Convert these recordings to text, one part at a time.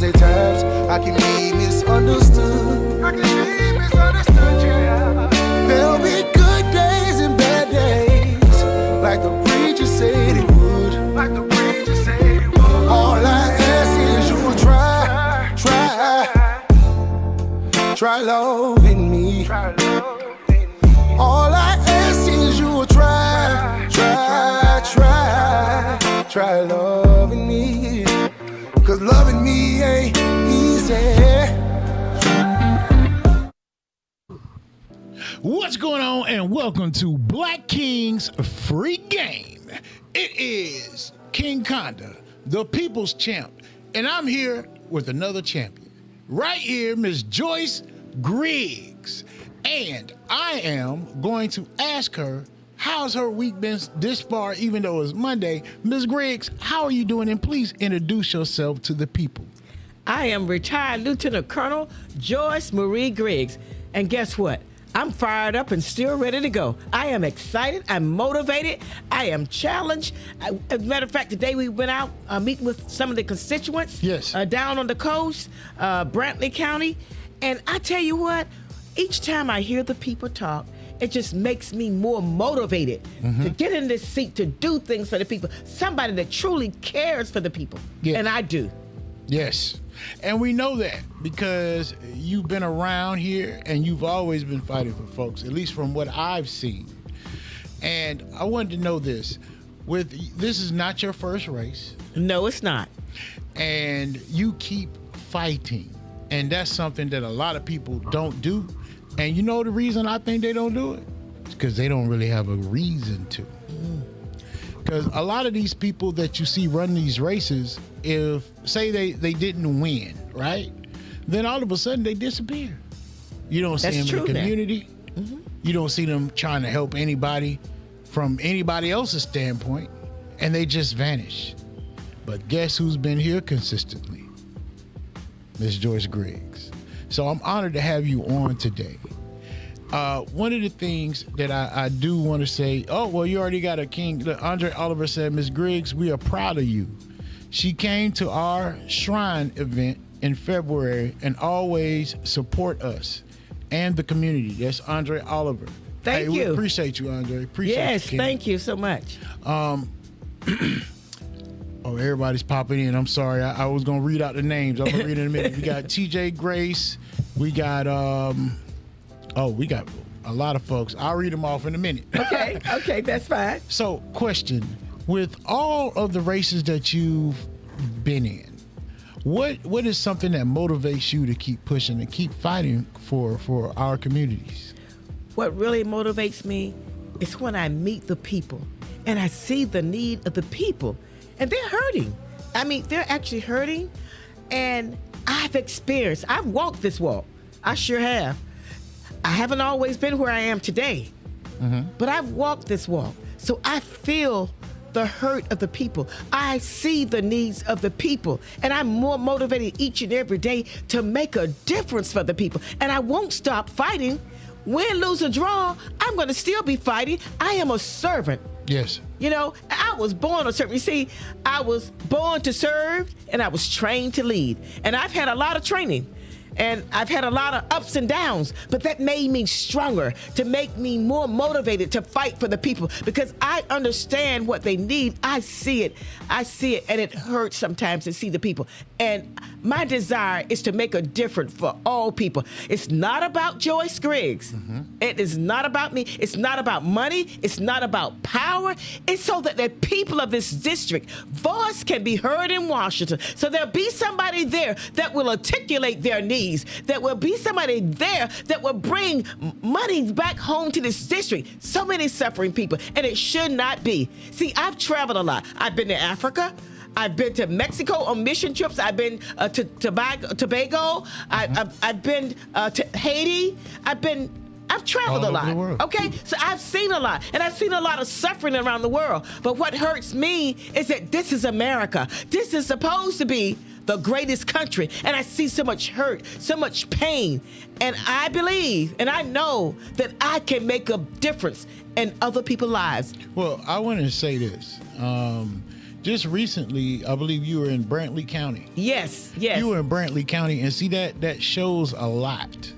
cause at times I can be misunderstood. Yeah. There'll be good days and bad days, like the preacher said it would. All I ask is you will try loving me. All I ask is you will try loving me. Cause loving me ain't easy. What's going on, and welcome to Black King's Free Game. It is King Conda, the people's champ, and I'm here with another champion. Right here, Miss Joyce Griggs. And I am going to ask her, how's her week been this far, even though it's Monday? Ms. Griggs, how are you doing? And please introduce yourself to the people. I am retired Lieutenant Colonel Joyce Marie Griggs. And guess what? I'm fired up and still ready to go. I am excited. I'm motivated. I am challenged. As a matter of fact, today we went out meeting with some of the constituents down on the coast, Brantley County. And I tell you what, each time I hear the people talk, it just makes me more motivated to get in this seat to do things for the people. Somebody that truly cares for the people. Yes. And I do. Yes. And we know that because you've been around here and you've always been fighting for folks, at least from what I've seen. And I wanted to know this. This is not your first race. No, it's not. And you keep fighting. And that's something that a lot of people don't do. And you know the reason I think they don't do it? It's because they don't really have a reason to. Because a lot of these people that you see run these races, if say they didn't win, right? Then all of a sudden they disappear. You don't see them in the community. You don't see them trying to help anybody from anybody else's standpoint, and they just vanish. But guess who's been here consistently? Miss Joyce Griggs. So I'm honored to have you on today. One of the things that I do want to say, oh, well, you already got a king. Andre Oliver said, Ms. Griggs, we are proud of you. She came to our shrine event in February and always support us and the community. That's Andre Oliver. Thank you. We appreciate you, Andre. Appreciate you. Yes, thank you so much. Oh, everybody's popping in. I'm sorry. I was going to read out the names. I'm going to read in a minute. We got TJ Grace. We got, we got a lot of folks. I'll read them off in a minute. Okay, that's fine. So, question. With all of the races that you've been in, what is something that motivates you to keep pushing and keep fighting for our communities? What really motivates me is when I meet the people and I see the need of the people. And they're hurting. I mean, they're actually hurting. And I've walked this walk. I sure have. I haven't always been where I am today. But I've walked this walk. So I feel the hurt of the people. I see the needs of the people. And I'm more motivated each and every day to make a difference for the people. And I won't stop fighting. Win, lose, or draw, I'm going to still be fighting. I am a servant. Yes. You know, I was born a servant. You see, I was born to serve and I was trained to lead. And I've had a lot of training. And I've had a lot of ups and downs, but that made me stronger, to make me more motivated to fight for the people, because I understand what they need. I see it, and it hurts sometimes to see the people. And my desire is to make a difference for all people. It's not about Joyce Griggs. It is not about me. It's not about money. It's not about power. It's so that the people of this district voice can be heard in Washington. So there'll be somebody there that will articulate their needs. That will be somebody there that will bring money back home to this district. So many suffering people, and it should not be. See, I've traveled a lot. I've been to Africa. I've been to Mexico on mission trips. I've been to Tobago. I've been to Haiti. I've traveled a lot. Okay, so I've seen a lot, and I've seen a lot of suffering around the world. But what hurts me is that this is America. This is supposed to be the greatest country, and I see so much hurt, so much pain, and I believe and I know that I can make a difference in other people's lives. Well, I want to say this. just recently, I believe you were in Brantley County. Yes. You were in Brantley County, and see that shows a lot,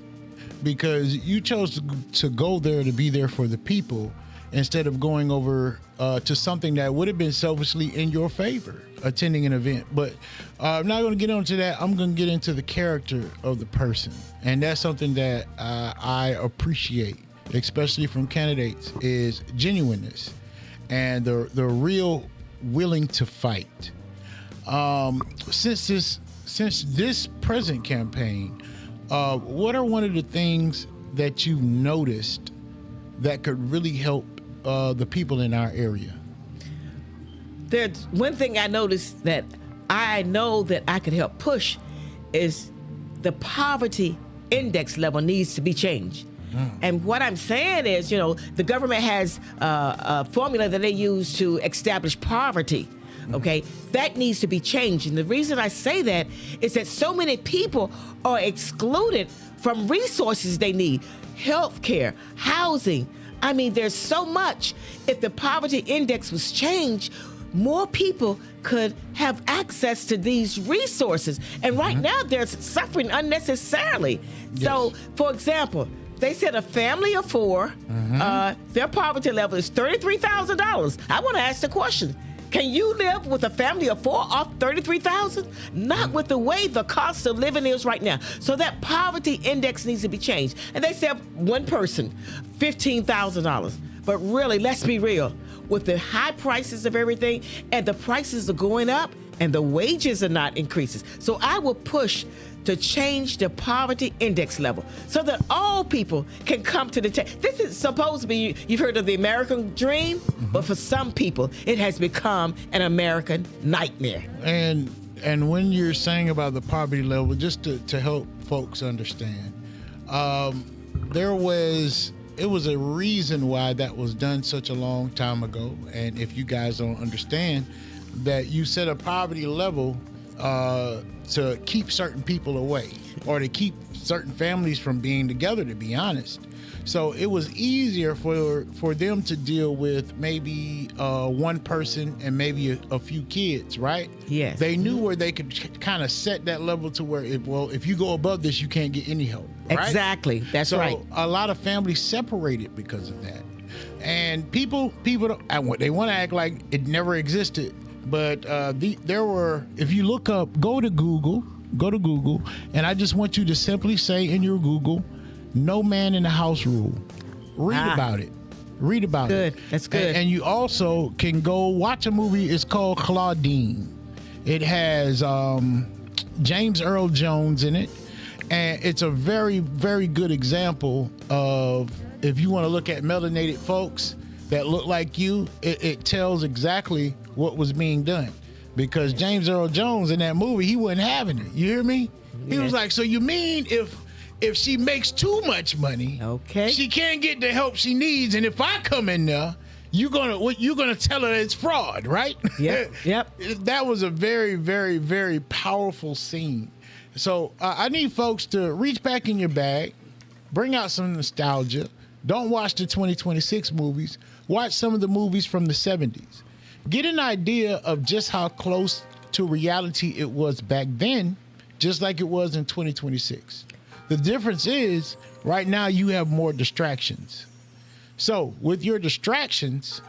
because you chose to go there to be there for the people instead of going over to something that would have been selfishly in your favor, attending an event. But I'm not going to get into that. I'm going to get into the character of the person, and that's something that I appreciate, especially from candidates, is genuineness and the real willing to fight. Since this present campaign, what are one of the things that you've noticed that could really help the people in our area? There's one thing I noticed that I know that I could help push is the poverty index level needs to be changed. And what I'm saying is, the government has a formula that they use to establish poverty. Okay, that needs to be changed. And the reason I say that is that so many people are excluded from resources they need: health care, housing. I mean, there's so much. If the poverty index was changed, more people could have access to these resources. And right now, they're suffering unnecessarily. Yes. So, for example, they said a family of four, their poverty level is $33,000. I want to ask the question: can you live with a family of four off $33,000? Not with the way the cost of living is right now. So that poverty index needs to be changed. And they said one person, $15,000. But really, let's be real. With the high prices of everything, and the prices are going up, and the wages are not increasing. So I will push to change the poverty index level so that all people can come to the table. This is supposed to be, you've heard of the American dream, but for some people, it has become an American nightmare. And when you're saying about the poverty level, just to help folks understand, it was a reason why that was done such a long time ago. And if you guys don't understand, that you set a poverty level to keep certain people away, or to keep certain families from being together, to be honest. So it was easier for them to deal with maybe one person and maybe a few kids, right? Yes. They knew where they could kind of set that level to where, if you go above this, you can't get any help. Right? Exactly. That's right. So a lot of families separated because of that. And people they want to act like it never existed. But there were, if you look up, go to Google, and I just want you to simply say in your Google, "No man in the house rule." Read about it. Good. That's good. And you also can go watch a movie. It's called Claudine. It has James Earl Jones in it. And it's a very, very good example of, if you want to look at melanated folks that look like you, it tells exactly what was being done. Because James Earl Jones in that movie, he wasn't having it. You hear me? He was like, so you mean if she makes too much money, okay, she can't get the help she needs, and if I come in there, you're gonna tell her it's fraud, right? Yep. That was a very, very, very powerful scene. So I need folks to reach back in your bag, bring out some nostalgia. Don't watch the 2026 movies. Watch some of the movies from the 70s. Get an idea of just how close to reality it was back then, just like it was in 2026. The difference is, right now you have more distractions. So with your distractions,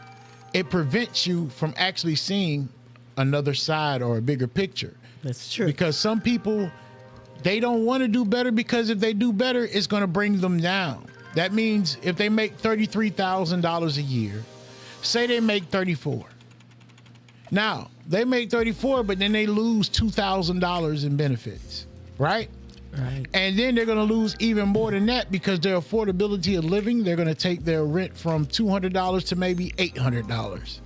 it prevents you from actually seeing another side or a bigger picture. That's true. Because some people, they don't want to do better, because if they do better, it's going to bring them down. That means if they make $33,000 a year, say they make 34. Now, they make 34, but then they lose $2,000 in benefits, right? Right. And then they're going to lose even more than that, because their affordability of living, they're going to take their rent from $200 to maybe $800.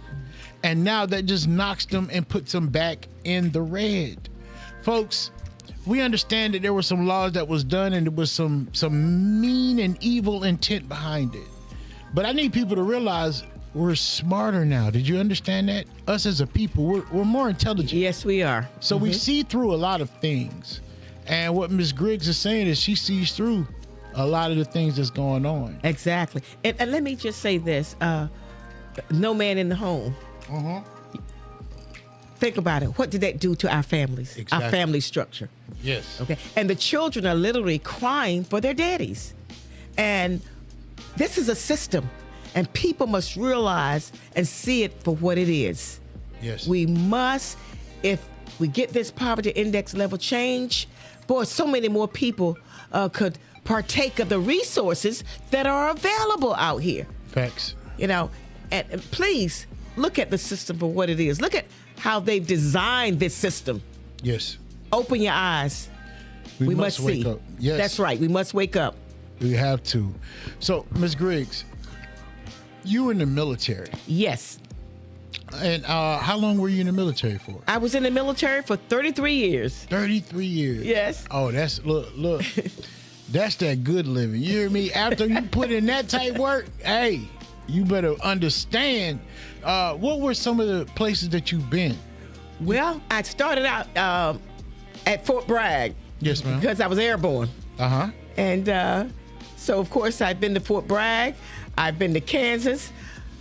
And now that just knocks them and puts them back in the red. Folks, we understand that there were some laws that was done, and there was some mean and evil intent behind it. But I need people to realize we're smarter now. Did you understand that? Us as a people, we're more intelligent. Yes, we are. So we see through a lot of things. And what Ms. Griggs is saying is she sees through a lot of the things that's going on. Exactly. And let me just say this. No man in the home. think about it. What did that do to our families, our Exactly. family structure? Yes. Okay. And the children are literally crying for their daddies. And this is a system. And people must realize and see it for what it is. Yes. We must, if we get this poverty index level change, boy, so many more people could partake of the resources that are available out here. Facts. You know, and please look at the system for what it is. Look at how they've designed this system. Yes. Open your eyes. We must wake see. up. Yes. That's right. We must wake up. We have to. So, Ms. Griggs, you were in the military. Yes. And how long were you in the military for? I was in the military for 33 years. 33 years. Yes. Oh, that's, look. That's that good living. You hear me? After you put in that type work, hey, you better understand. What were some of the places that you've been? Well, I started out at Fort Bragg. Yes, ma'am. Because I was airborne. Uh-huh. And so, of course, I've been to Fort Bragg. I've been to Kansas.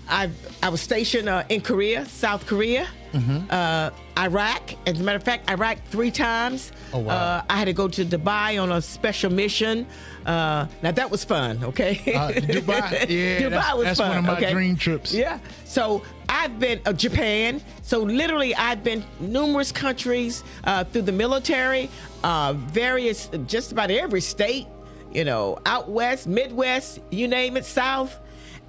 I was stationed in Korea, South Korea, Iraq. As a matter of fact, Iraq 3 times. Oh, wow. I had to go to Dubai on a special mission. Now, that was fun, okay? Dubai? Yeah, Dubai was that's fun. one of my okay? dream trips. Yeah. So I've been Japan. So literally, I've been numerous countries through the military, various, just about every state, you know, out west, Midwest, you name it, South.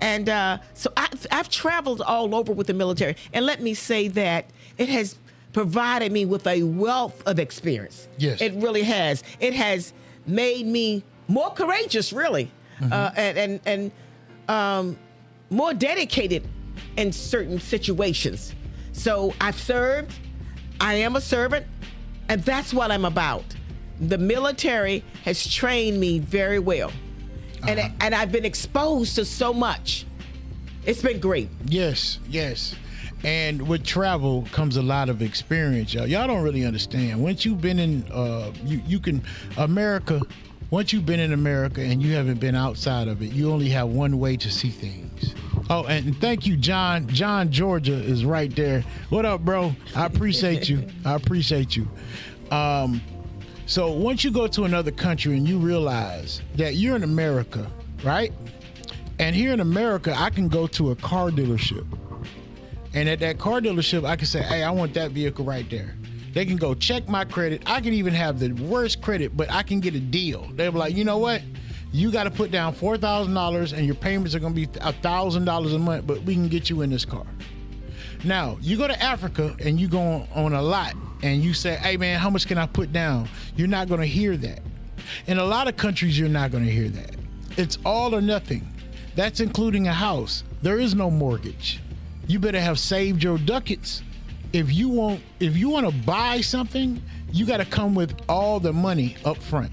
And so I've traveled all over with the military. And let me say that it has provided me with a wealth of experience. Yes. It really has. It has made me more courageous, really, and more dedicated in certain situations. So I've served. I am a servant, and that's what I'm about. The military has trained me very well. And I've been exposed to so much. It's been great. Yes. And with travel comes a lot of experience, y'all. Y'all don't really understand. Once you've been in, America, once you've been in America and you haven't been outside of it, you only have one way to see things. Oh, and thank you, John. John, Georgia is right there. What up, bro? I appreciate you. So once you go to another country and you realize that you're in America, right? And here in America, I can go to a car dealership. And at that car dealership, I can say, hey, I want that vehicle right there. They can go check my credit. I can even have the worst credit, but I can get a deal. They'll be like, you know what? You got to put down $4,000 and your payments are going to be $1,000 a month, but we can get you in this car. Now, you go to Africa and you go on a lot and you say, hey, man, how much can I put down? You're not going to hear that. In a lot of countries, you're not going to hear that. It's all or nothing. That's including a house. There is no mortgage. You better have saved your ducats. If you want to buy something, you got to come with all the money up front.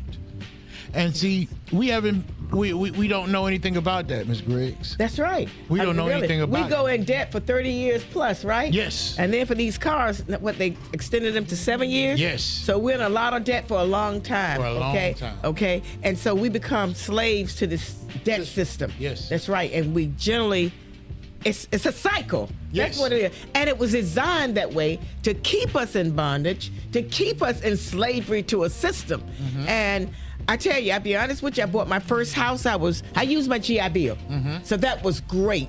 And see, we don't know anything about that, Ms. Griggs. That's right. We don't know anything about it. We go in debt for 30 years plus, right? Yes. And then for these cars, what, they extended them to 7 years? Yes. So we're in a lot of debt for a long time. For a long time. Okay. And so we become slaves to this debt system. Yes. That's right. And we generally, it's a cycle. Yes. That's what it is. And it was designed that way to keep us in bondage, to keep us in slavery to a system. Mm-hmm. And I tell you, I'll be honest with you, I bought my first house. I used my GI Bill. Mm-hmm. So that was great.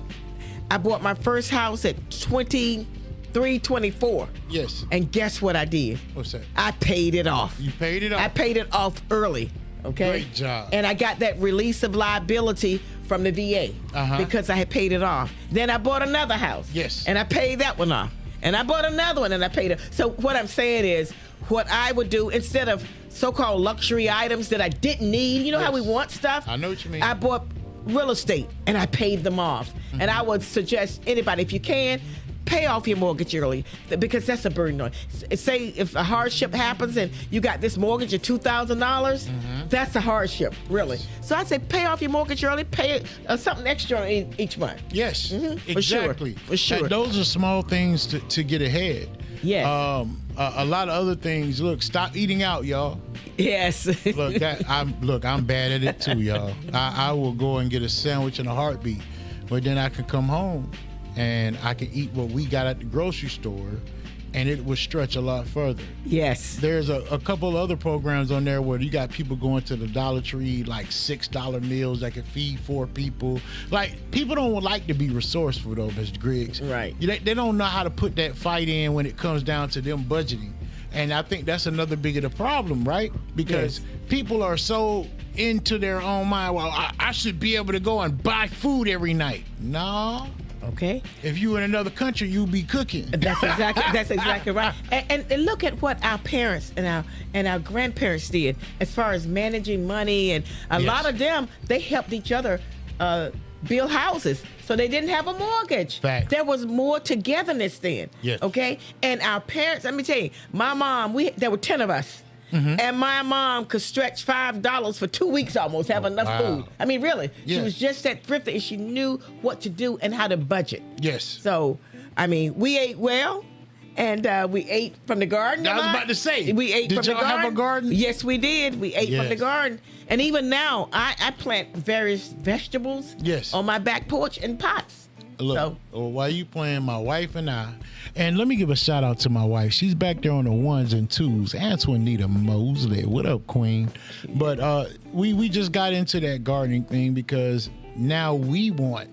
I bought my first house at 23, 24. Yes. And guess what I did? What's that? I paid it off. You paid it off? I paid it off early. Okay. Great job. And I got that release of liability from the VA because I had paid it off. Then I bought another house. Yes. And I paid that one off. And I bought another one and I paid it. So what I'm saying is, what I would do instead of so-called luxury items that I didn't need, you know how we want stuff? I know what you mean. I bought real estate and I paid them off. Mm-hmm. And I would suggest anybody, if you can, pay off your mortgage early because that's a burden on you. Say if a hardship happens and you got this mortgage of $2,000, that's a hardship, really. So I say pay off your mortgage early, pay something extra each month. Yes, Mm-hmm. exactly. For sure. And those are small things to get ahead. Yes. A lot of other things. Look, stop eating out, y'all. Yes. I'm bad at it too, y'all. I will go and get a sandwich in a heartbeat, but then I can come home and I can eat what we got at the grocery store, and it would stretch a lot further. Yes. There's a couple other programs on there where you got people going to the Dollar Tree, like $6 meals that can feed 4 people. Like, people don't like to be resourceful though, Mr. Griggs. Right. They don't know how to put that fight in when it comes down to them budgeting. And I think that's another big of the problem, right? Because people are so into their own mind. Well, I should be able to go and buy food every night. No. Okay. If you in another country, you'll be cooking. That's exactly right. And look at what our parents and our grandparents did as far as managing money, and a lot of them, they helped each other build houses, so they didn't have a mortgage. Fact. There was more togetherness then. Yes. Okay. And our parents, let me tell you, my mom, there were 10 of us. And my mom could stretch $5 for 2 weeks almost, have enough food. I mean, really. Yeah. She was just that thrifty, and she knew what to do and how to budget. Yes. So, I mean, we ate well, and we ate from the garden. I was about to say, we ate from the garden. Did y'all have a garden? Yes, we did. We ate from the garden. And even now, I plant various vegetables on my back porch in pots. Look, while you playing, my wife and I, and let me give a shout out to my wife. She's back there on the 1s and 2s. Antoinita Mosley, what up, Queen? But we just got into that gardening thing because now we want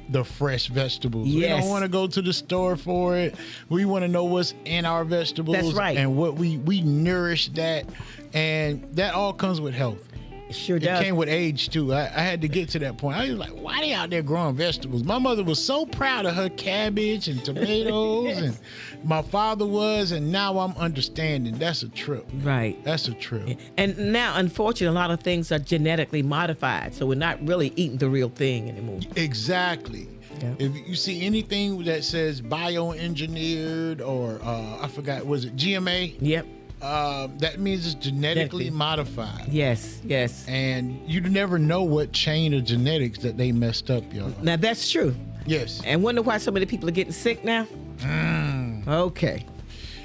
the fresh vegetables. Yes. We don't want to go to the store for it. We want to know what's in our vegetables. That's right. And what we nourish that, and that all comes with health. It sure does. It came with age too. I had to get to that point. I was like, why they out there growing vegetables? My mother was so proud of her cabbage and tomatoes, and my father was, and now I'm understanding. That's a trip. Right. That's a trip. And now, unfortunately, a lot of things are genetically modified, so we're not really eating the real thing anymore. Exactly. Yeah. If you see anything that says bioengineered or I forgot, was it GMA? Yep. That means it's genetically modified. Yes, yes. And you never know what chain of genetics that they messed up, y'all. Now, that's true. Yes. And wonder why so many people are getting sick now? Okay.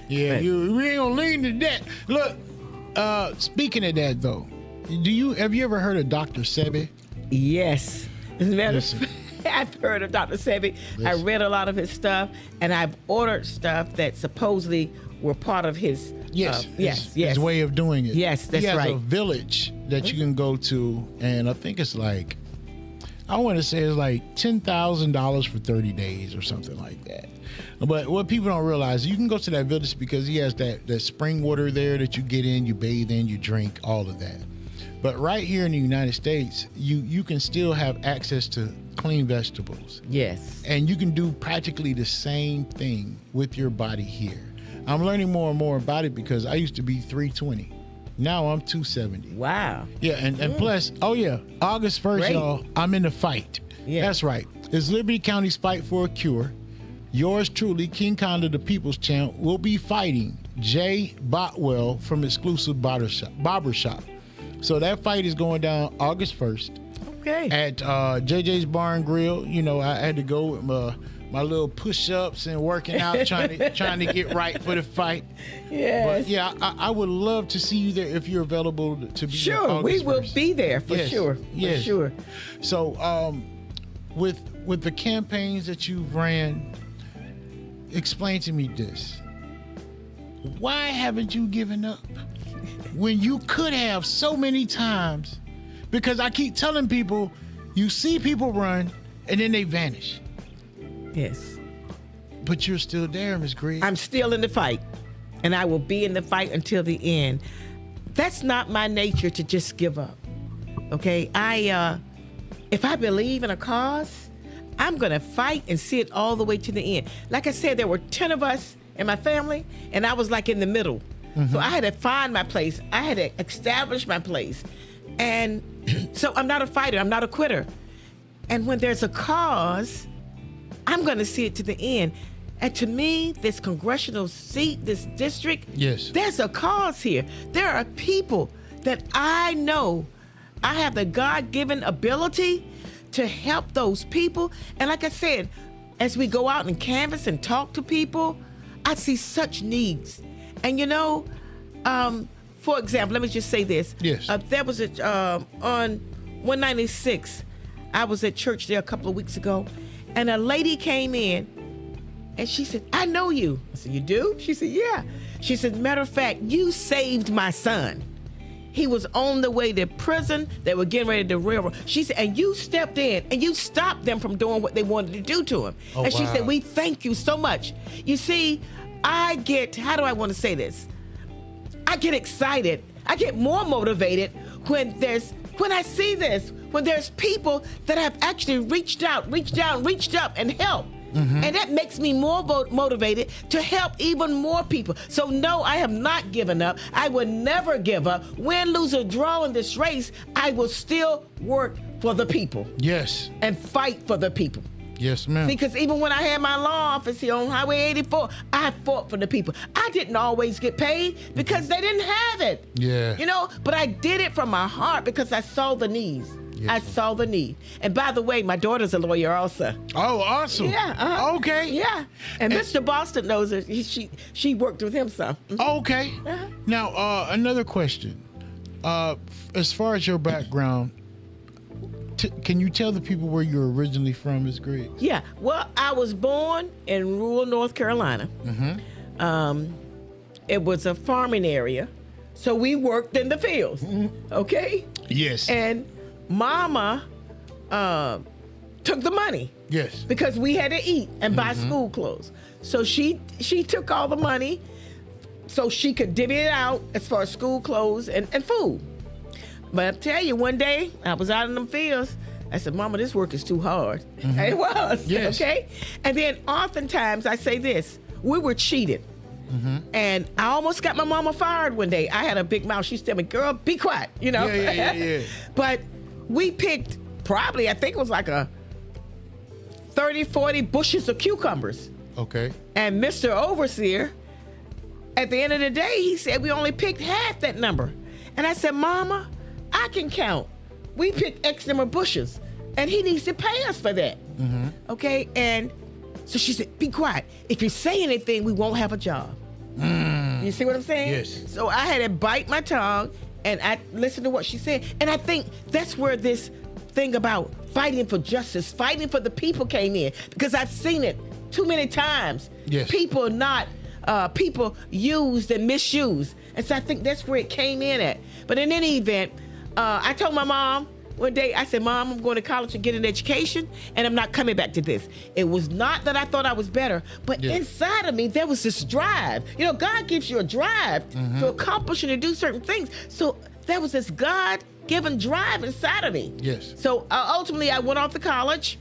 Yeah, Right. we ain't gonna lean to that. Look, speaking of that though, have you ever heard of Dr. Sebi? Yes. As a matter of Listen. fact, I've heard of Dr. Sebi. I Listen. read a lot of his stuff, and I've ordered stuff that supposedly were part of his. His way of doing it. Yes, that's he has right. a village that you can go to, and I think it's like, I want to say it's like $10,000 for 30 days or something like that. But what people don't realize, you can go to that village because he has that spring water there that you get in, you bathe in, you drink, all of that. But right here in the United States, you can still have access to clean vegetables. Yes. And you can do practically the same thing with your body here. I'm learning more and more about it because I used to be 320. Now I'm 270. Wow. Yeah, and plus, August 1st, Great. y'all, I'm in the fight. Yeah. That's right. It's Liberty County's Fight for a Cure. Yours truly, King Khan of the People's Champ, will be fighting Jay Botwell from Exclusive Barbershop. So that fight is going down August 1st. Okay. At JJ's Bar and Grill. You know, I had to go with my little push-ups and working out, trying to get right for the fight. Yes. But yeah, I would love to see you there if you're available to be there. Sure, we August will 1st. be there for Yes, sure. yes. For sure. So, with the campaigns that you've ran, explain to me this: why haven't you given up when you could have so many times? Because I keep telling people, you see people run and then they vanish. Yes. But you're still there, Ms. Griggs. I'm still in the fight, and I will be in the fight until the end. That's not my nature to just give up. Okay? If I believe in a cause, I'm going to fight and see it all the way to the end. Like I said, there were 10 of us in my family, and I was like in the middle. So I had to find my place. I had to establish my place. And so I'm not a fighter. I'm not a quitter. And when there's a cause, I'm going to see it to the end. And to me, this congressional seat, this district, Yes. there's a cause here. There are people that I know I have the God-given ability to help those people. And like I said, as we go out and canvass and talk to people, I see such needs. And you know, for example, let me just say this. Yes. There was on 196, I was at church there a couple of weeks ago, and a lady came in, And she said, I know you. I said, you do? She said, yeah. She said, matter of fact, you saved my son. He was on the way to prison. They were getting ready to railroad. She said, and you stepped in and you stopped them from doing what they wanted to do to him. Oh, and she wow. said, we thank you so much. You see, I get, how do I want to say this? I get excited. I get more motivated when I see this, when there's people that have actually reached up and helped. Mm-hmm. And that makes me more motivated to help even more people. So no, I have not given up. I will never give up. Win, lose, or draw in this race, I will still work for the people. Yes. And fight for the people. Yes, ma'am. Because even when I had my law office here on Highway 84, I fought for the people. I didn't always get paid because they didn't have it. Yeah. You know, but I did it from my heart because I saw the needs. Yes. I saw the need. And by the way, my daughter's a lawyer also. Oh, awesome. Yeah. Uh-huh. Okay. Yeah. And Mr. Boston knows it. She worked with him some. Mm-hmm. Okay. Uh-huh. Now, another question. As far as your background, can you tell the people where you're originally from, Ms. Griggs? Yeah. Well, I was born in rural North Carolina. Mm-hmm. It was a farming area, so we worked in the fields. Mm-hmm. Okay? Yes. And Mama took the money. Yes. Because we had to eat and buy school clothes. So she took all the money so she could divvy it out as far as school clothes and food. But I tell you, one day I was out in them fields. I said, Mama, this work is too hard. Mm-hmm. It was. Yes. Okay? And then oftentimes I say this, we were cheated. Mm-hmm. And I almost got my mama fired one day. I had a big mouth. She said, me, girl, be quiet, you know? Yeah. But we picked probably, I think it was like a 30, 40 bushes of cucumbers. Okay. And Mr. Overseer, at the end of the day, he said we only picked half that number. And I said, Mama, I can count. We picked X number of bushes, and he needs to pay us for that. Mm-hmm. Okay? And so she said, be quiet. If you say anything, we won't have a job. You see what I'm saying? Yes. So I had to bite my tongue, and I listened to what she said. And I think that's where this thing about fighting for justice, fighting for the people came in, because I've seen it too many times. Yes. People used and misused. And so I think that's where it came in at. But in any event, I told my mom one day, I said, Mom, I'm going to college to get an education, and I'm not coming back to this. It was not that I thought I was better, but inside of me, there was this drive. You know, God gives you a drive to accomplish and to do certain things. So there was this God-given drive inside of me. Yes. So ultimately, I went off to college,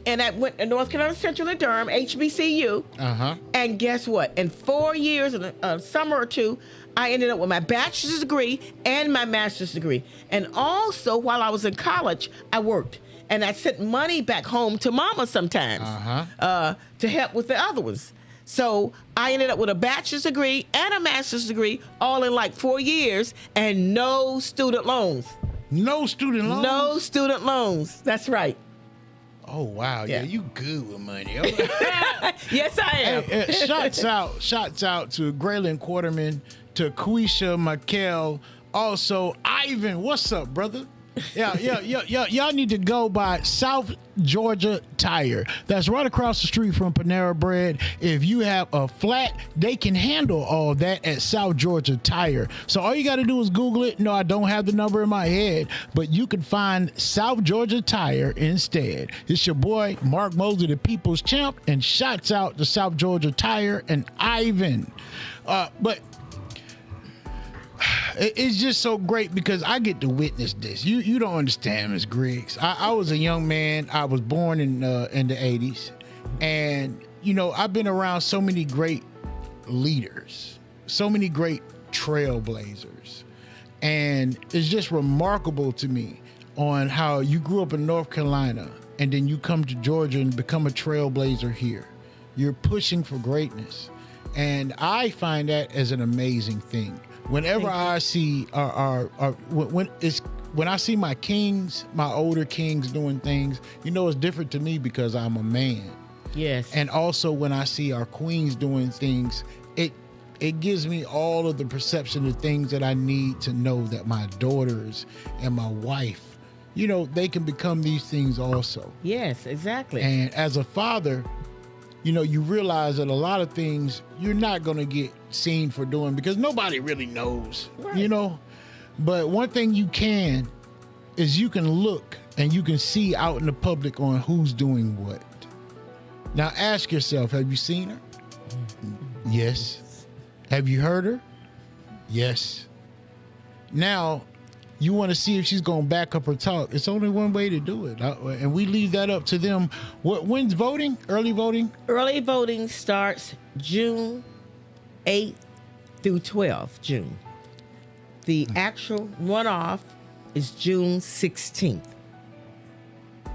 and I went to North Carolina Central in Durham, HBCU. Uh-huh. And guess what? In 4 years, in a summer or two, I ended up with my bachelor's degree and my master's degree. And also, while I was in college, I worked. And I sent money back home to Mama sometimes to help with the other ones. So I ended up with a bachelor's degree and a master's degree, all in like 4 years, and no student loans. No student loans? No student loans. That's right. Oh, wow. Yeah, you good with money. Okay. Yes, I am. Hey, shots out to Graylin Quarterman, to Quisha McKell, also Ivan. What's up, brother? Yeah. Y'all need to go by South Georgia Tire. That's right across the street from Panera Bread. If you have a flat, they can handle all that at South Georgia Tire. So all you got to do is Google it. No, I don't have the number in my head, but you can find South Georgia Tire instead. It's your boy, Mark Mosley, the People's Champ, and shots out to South Georgia Tire and Ivan. But it's just so great because I get to witness this. You don't understand, Ms. Griggs. I was a young man. I was born in the 80s. And, you know, I've been around so many great leaders, so many great trailblazers. And it's just remarkable to me on how you grew up in North Carolina and then you come to Georgia and become a trailblazer here. You're pushing for greatness. And I find that as an amazing thing. Whenever I see when I see my kings, my older kings doing things, you know, it's different to me because I'm a man. Yes. And also when I see our queens doing things, it gives me all of the perception of things that I need to know that my daughters and my wife, you know, they can become these things also. Yes, exactly. And as a father, you realize that a lot of things you're not going to get seen for doing because nobody really knows, Right. But one thing you can is you can look and you can see out in the public on who's doing what. Now ask yourself, have you seen her? Yes. Have you heard her? Yes. Now, you want to see if she's going to back up her talk. It's only one way to do it. And we leave that up to them. When's voting? Early voting? Early voting starts June 8th through 12th June. The actual runoff is June 16th.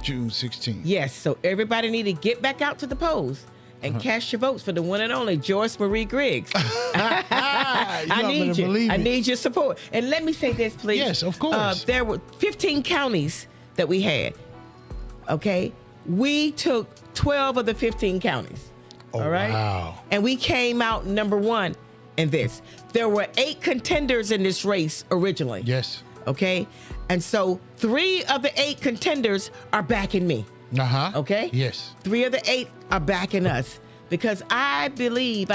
June 16th. Yes, so everybody need to get back out to the polls and cast your votes for the one and only Joyce Marie Griggs. I need you. I need your support. And let me say this, please. Yes, of course. There were 15 counties that we had. Okay, we took 12 of the 15 counties. Oh, all right. wow. And we came out number one in this. There were 8 contenders in this race originally. Yes. Okay, and so 3 of the 8 contenders are backing me. Okay? Yes. 3 of the 8 are backing us because I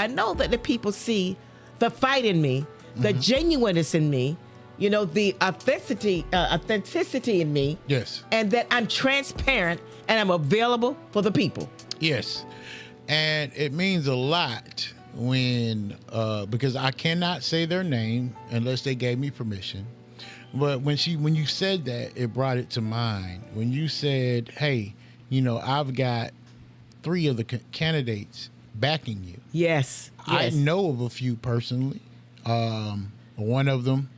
know that the people see the fight in me, the genuineness in me, the authenticity in me. Yes. And that I'm transparent and I'm available for the people. Yes. And it means a lot when, because I cannot say their name unless they gave me permission. But when you said that, it brought it to mind. When you said, hey, I've got 3 of the candidates backing you. Yes. I know of a few personally. One of them,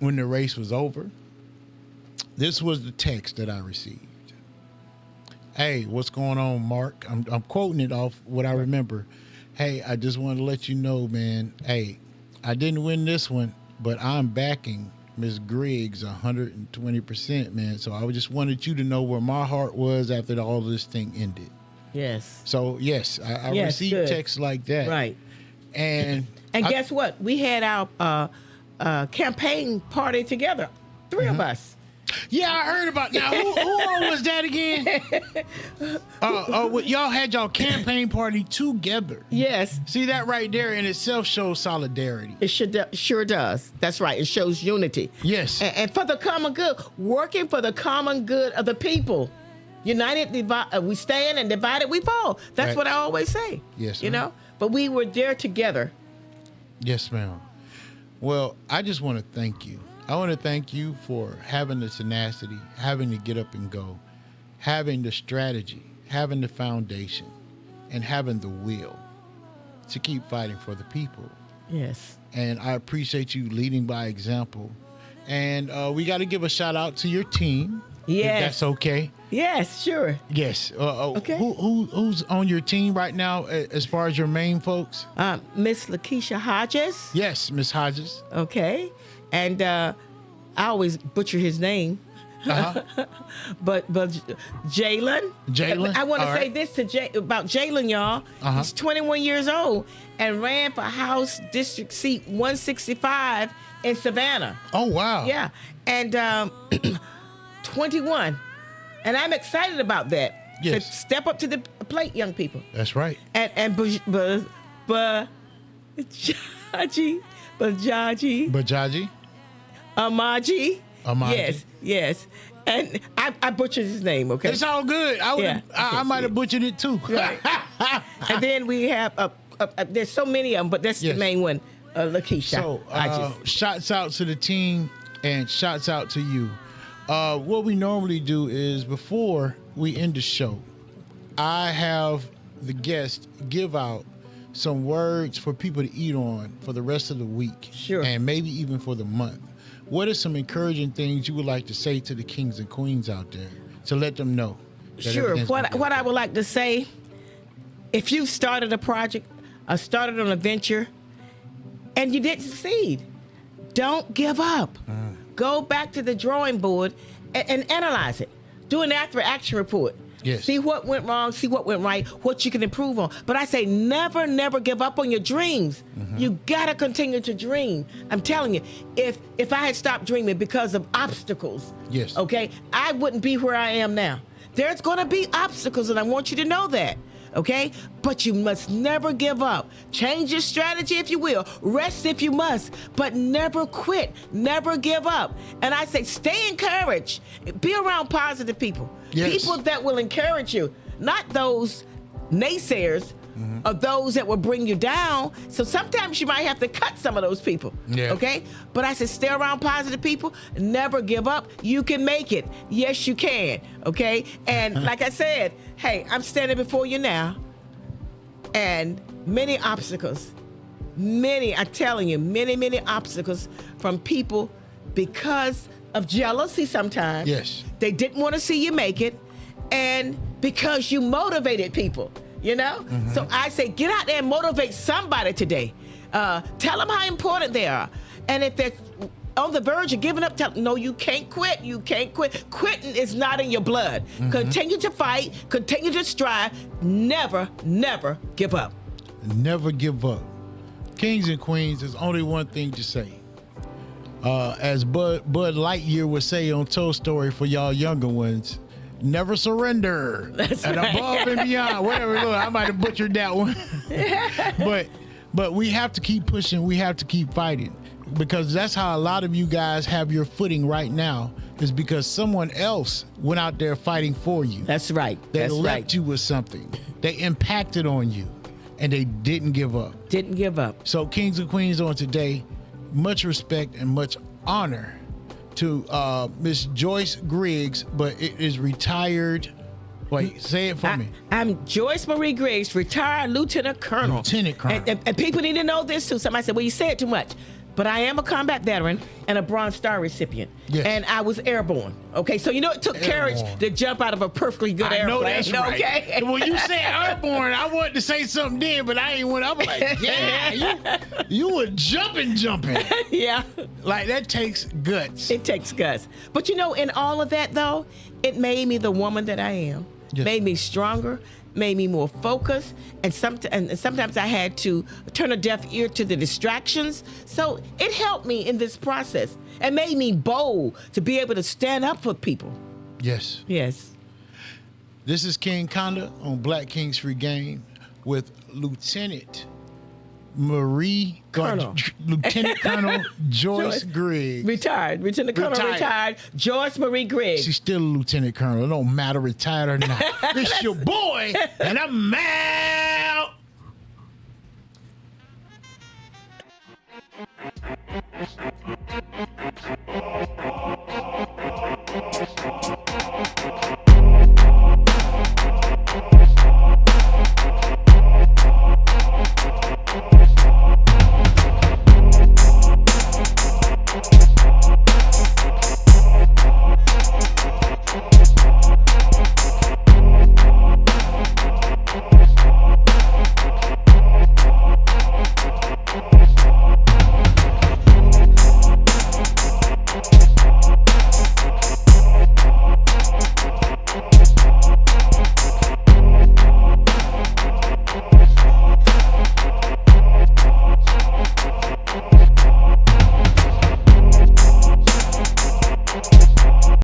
when the race was over, this was the text that I received. Hey, what's going on, Mark? I'm quoting it off what I remember. Hey, I just want to let you know, man. Hey, I didn't win this one, but I'm backing Ms. Griggs 120%, man. So I just wanted you to know where my heart was after all this thing ended. Yes. So yes, I Yes, received good. texts like that. Right. And Guess what? We had our campaign party together. 3 of us. Yeah, I heard about. Now, who all was that again? Y'all had y'all campaign party together. Yes. See, that right there in itself shows solidarity. It sure does. That's right. It shows unity. Yes. And for the common good, working for the common good of the people. United, we stand, and divided, we fall. That's Right. what I always say. Yes, You ma'am. know? But we were there together. Yes, ma'am. Well, I just want to thank you. I want to thank you for having the tenacity, having to get up and go, having the strategy, having the foundation, and having the will to keep fighting for the people. Yes. And I appreciate you leading by example. And we got to give a shout out to your team. Yes. If that's okay. Yes, sure. Yes. Okay. Who's on your team right now as far as your main folks? Miss Lakeisha Hodges. Yes, Miss Hodges. Okay. And I always butcher his name. But Jalen. Jalen? I want to All say right. this about Jalen, y'all. He's 21 years old and ran for House District Seat 165 in Savannah. Oh, wow. Yeah. And 21. And I'm excited about that. Yes. So step up to the plate, young people. That's right. And Bajaji. Bajaji. Amaji. Amaji. Yes. And I butchered his name, okay? It's all good. I might have butchered it too. Right. And then we have, there's so many of them, but that's Yes. the main one, Lakeisha. So, shouts out to the team and shouts out to you. What we normally do is before we end the show, I have the guest give out some words for people to eat on for the rest of the week. Sure. And maybe even for the month. What are some encouraging things you would like to say to the kings and queens out there to let them know? that Sure. everything's gonna be What I okay? would like to say, if you started a project or started on a venture and you didn't succeed, don't give up. Go back to the drawing board and analyze it. Do an after action report. Yes. See what went wrong, see what went right, what you can improve on. But I say never give up on your dreams. You gotta continue to dream. I'm telling you, if I had stopped dreaming because of obstacles, Yes. okay, I wouldn't be where I am now. There's gonna be obstacles, and I want you to know that. okay? But you must never give up. Change your strategy if you will. Rest if you must, but never quit. Never give up. And I say, stay encouraged. Be around positive people. Yes. People that will encourage you, not those naysayers or those that will bring you down. So sometimes you might have to cut some of those people, okay? But I said, stay around positive people. Never give up. You can make it. Yes, you can, okay? And like I said, hey, I'm standing before you now, and many obstacles, I'm telling you, many obstacles from people because of jealousy sometimes. Yes. They didn't want to see you make it, and because you motivated people, you know? So I say, get out there and motivate somebody today. Tell them how important they are. And if they're on the verge of giving up, tell them, no, you can't quit. You can't quit. Quitting is not in your blood. Continue to fight. Continue to strive. Never give up. Never give up. Kings and queens, there's only one thing to say. As Bud Lightyear would say on Toy Story for y'all younger ones, never surrender. That's and right. above and beyond. Whatever. Look, I might have butchered that one. but we have to keep pushing. We have to keep fighting, because that's how a lot of you guys have your footing right now, is because someone else went out there fighting for you. That's right. They That's left right. you with something. They impacted on you, and they didn't give up. Didn't give up. So kings and queens on today, much respect and much honor to Miss Joyce Griggs, but it is retired. Wait, say it for me. I'm Joyce Marie Griggs, retired Lieutenant Colonel. Lieutenant Colonel. And people need to know this too. Somebody said, well, you say it too much. But I am a combat veteran and a Bronze Star recipient. Yes. And I was airborne. Okay, so you know it took courage to jump out of a perfectly good I airplane. know that's right. Okay? When you said airborne, I wanted to say something then, but I ain't want. I was like, yeah, you were jumping. Yeah. Like, that takes guts. It takes guts. But you know, in all of that though, it made me the woman that I am. Yes. Made me stronger, made me more focused, and sometimes I had to turn a deaf ear to the distractions. So it helped me in this process and made me bold to be able to stand up for people. Yes. Yes. This is King Conda on Black Kings Free Game with Lieutenant Lieutenant Colonel Joyce Griggs. Retired. Lieutenant Colonel retired. Joyce Marie Griggs. She's still a lieutenant colonel. It don't matter retired or not. It's your boy, and I'm out.